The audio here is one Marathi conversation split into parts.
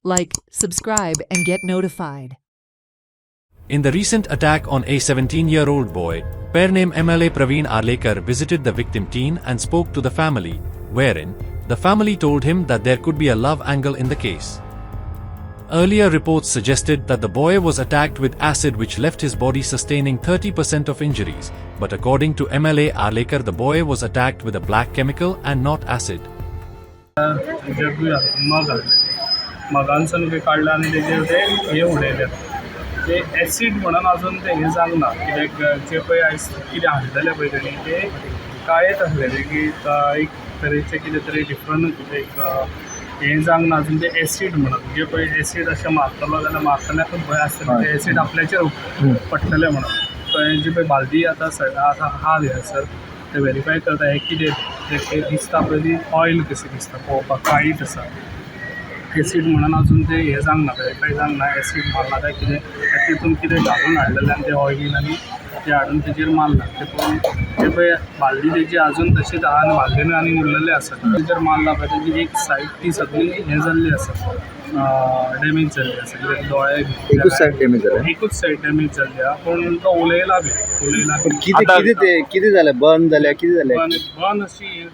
Like, subscribe, and get notified. In the recent attack on a 17-year-old boy, pair named MLA Praveen Arlekar visited the victim teen and spoke to the family, wherein the family told him that there could be a love angle in the case. Earlier reports suggested that the boy was attacked with acid which left his body sustaining 30% of injuries, but according to MLA Arlekar, the boy was attacked with a black chemical and not acid. मगांसन काढला आणि तेजेर ते हे उडयले ते एसीड म्हणून अजून ते हे जावना कित्याक जे पळय आयज कितें हाडटले पळय तेणी ते काळेत आसलेले की एक तरेचे कितें तरी डिफरंट एक हें जावना अजून ते एसीड म्हणून जे पळय एसीड अशें मारतलो जाल्यार मारतल्याकूच भंय आसतलो ते एसीड आपल्याचेर पडटलें म्हणून कळ्ळें जी पळय बालदी आतां आहा हांगासर ते वेरीफाय करता हें कितें दिसता पळय ती ऑयल कशी दिसता पळोवपाक काळीट आसा एसीड म्हणून अजून ते हे जावना वेरीफाय जावना एसीड मारला काय कितें तितून कितें घालून हाडलेलें आनी ते ऑयलीन आनी ते हाडून तेजेर मारला ते पळोवन ते पळय बालदी तेजी अजून तशीच आहा आनी बालदेन आनी उरलेले आसा तेजेर मारला पळय तेजी एक सायड ती सगळी हे जाल्ली आसा डॅमेज जाल्ली आसा कित्याक दोळे एकूच सायड डॅमेज जाला एकूच सायड डॅमेज जाल्ली आहा पूण तो उलयला बी कितें जालें बर्न जाल्या कितें जालें बर्न अशी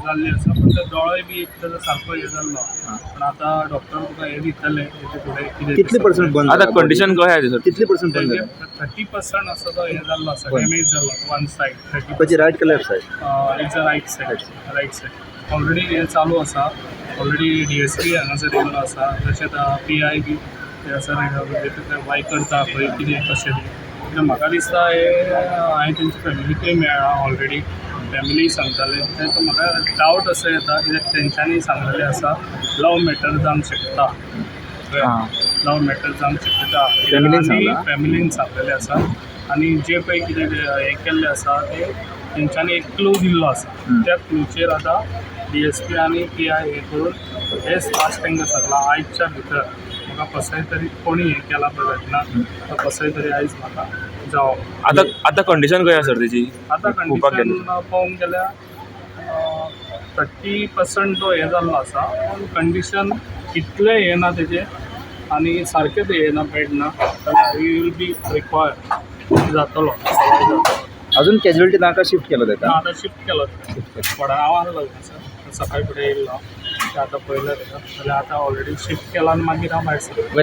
जाल्ली आसा पूण ते दोळोय बी एक तर सारको हे जाल्लो पण आतां डॉक्टर तुका हे दितले हेजे फुडें कितें कितले पर्सेंट बर्न आता कंडिशन कशें आहे सर कितले पर्सेंट बर्न जालें 30% असो तो हे जाल्लो आसा डॅमेज जाल्लो वन सायड 30% म्हणजे right colour side it's a right side already हे चालू आसा ऑलरेडी DSP हांगासर येयल्लो आसा तशेंच PI बी हांगासर वाय करता खंय कितें कशें तें म्हाका दिसता हे हांवें तेंच्या फॅमिलीकूय मेळ्ळा ऑलरेडी फॅमिली सांगताले तें म्हाका डावट असो येता कित्याक तेंच्यांनी सांगलेलें आसा लव मॅटर जावंक शकता लव मॅटर जावंक शकता फॅमिलीन सांगलेलें आसा आनी जे पळय कितें हें केल्लें आसा ते तेंच्यांनी एक क्लू दिल्लो आसा त्या क्लूचेर आतां DSP आनी PI हे करून हेच लास्ट तांकां सांगलां आयजच्या भितर म्हाका कसोय तरी कोणी हे केला पळय घटना तो कसोय तरी आयज म्हाका जावं आता कंडिशन कशी आसा सर तेजी आतां कंडिशन पळोवंक गेल्यार 30% तो हे जाल्लो आसा पूण कंडिशन इतलें हे ना तेजें आनी सारकें ते हे ना बेड ना जाल्यार ही वील बी रिक्वायर जातलो अजून कॅज्युअलिटी नाका शिफ्ट केलो तेका आतां शिफ्ट केलो थोड्या हांव आसलो सर सकाळी फुडें येयल्लो ते आतां पळयलें तेका जाल्यार आतां ऑलरेडी शिफ्ट केला आनी मागीर हांव भायर सरलो